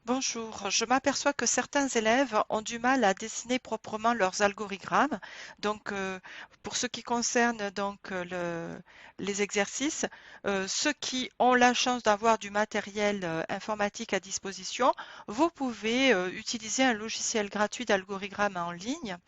Bonjour, je m'aperçois que certains élèves ont du mal à dessiner proprement leurs algorithmes. Donc, pour ce qui concerne les exercices, ceux qui ont la chance d'avoir du matériel informatique à disposition, vous pouvez utiliser un logiciel gratuit d'algorithme en ligne.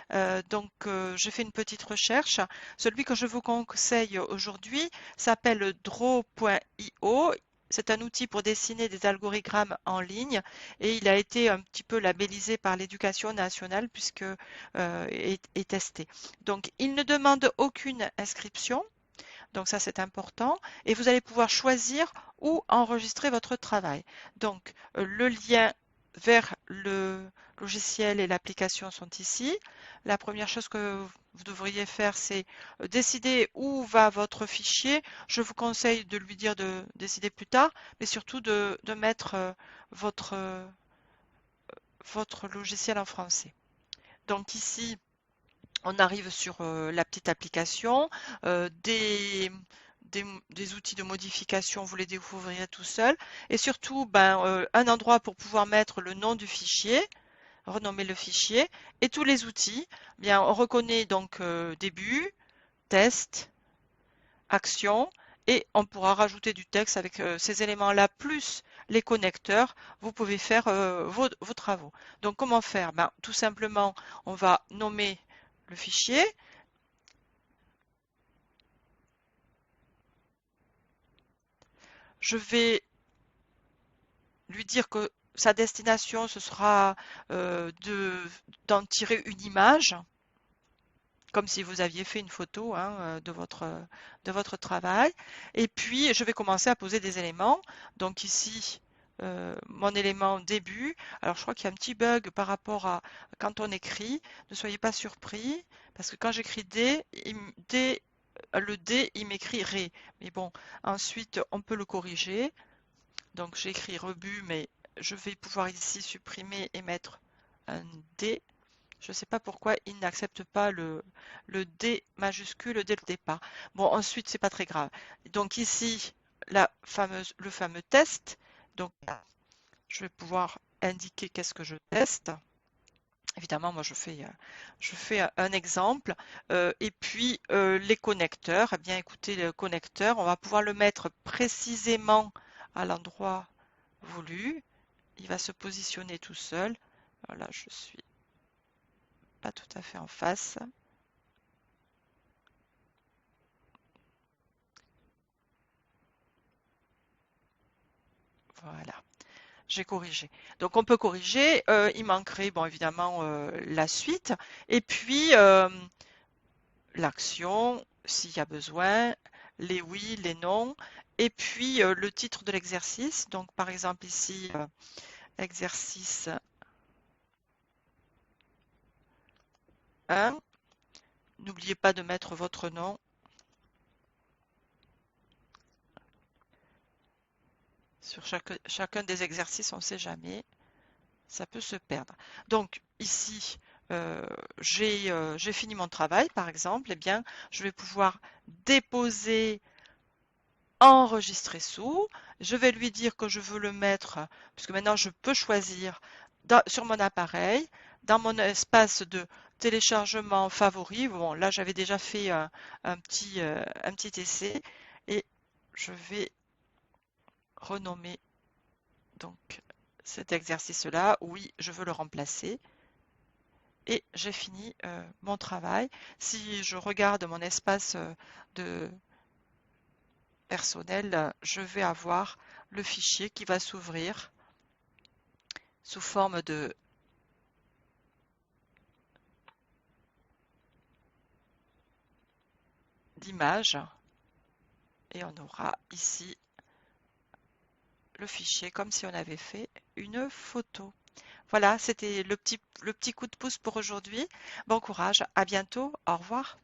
J'ai fait une petite recherche. Celui que je vous conseille aujourd'hui s'appelle Draw.io. C'est un outil pour dessiner des algorithmes en ligne et il a été un petit peu labellisé par l'Éducation nationale puisque est testé. Donc, il ne demande aucune inscription. Donc ça, c'est important. Et vous allez pouvoir choisir où enregistrer votre travail. Donc, le lien vers le logiciel et l'application sont ici. La première chose que vous devriez faire, c'est décider où va votre fichier. Je vous conseille de lui dire de décider plus tard, mais surtout de mettre votre, euh, votre logiciel en français. Donc ici, on arrive sur la petite application, des outils de modification, vous les découvrirez tout seul, et surtout un endroit pour pouvoir mettre le nom du fichier, renommer le fichier, et tous les outils. Bien, on reconnaît donc début, test, action, et on pourra rajouter du texte avec ces éléments-là, plus les connecteurs, vous pouvez faire vos travaux. Donc comment faire? Ben, tout simplement, on va nommer le fichier. Je vais lui dire que sa destination, ce sera d'en tirer une image, comme si vous aviez fait une photo hein, de votre travail. Et puis, je vais commencer à poser des éléments. Donc ici, mon élément début. Alors, je crois qu'il y a un petit bug par rapport à quand on écrit. Ne soyez pas surpris, parce que quand j'écris D, le D, il m'écrit Ré. Mais bon, ensuite, on peut le corriger. Donc j'ai écrit rebut, mais je vais pouvoir ici supprimer et mettre un D. Je ne sais pas pourquoi il n'accepte pas le D majuscule dès le départ. Bon, ensuite, c'est pas très grave. Donc ici, le fameux test. Donc, je vais pouvoir indiquer qu'est-ce que je teste. Évidemment, moi, je fais un exemple. Et puis, les connecteurs. Eh bien, écoutez, le connecteur, on va pouvoir le mettre précisément à l'endroit voulu. Il va se positionner tout seul. Voilà, je suis pas tout à fait en face. Voilà, j'ai corrigé. Donc on peut corriger. Il manquerait, bon évidemment, la suite. Et puis l'action, s'il y a besoin, les oui, les non. Et puis le titre de l'exercice. Donc par exemple ici, exercice 1. N'oubliez pas de mettre votre nom. Sur chacun des exercices, on ne sait jamais. Ça peut se perdre. Donc ici, j'ai fini mon travail, par exemple, eh bien, je vais pouvoir déposer, enregistrer sous. Je vais lui dire que je veux le mettre, puisque maintenant je peux choisir sur mon appareil, dans mon espace de téléchargement favori. Bon, là j'avais déjà fait un petit essai et je vais renommer donc cet exercice-là. Oui, je veux le remplacer. Et j'ai fini mon travail. Si je regarde mon espace de personnel, je vais avoir le fichier qui va s'ouvrir sous forme de d'image et on aura ici le fichier comme si on avait fait une photo. Voilà, c'était le petit coup de pouce pour aujourd'hui. Bon courage, à bientôt, au revoir.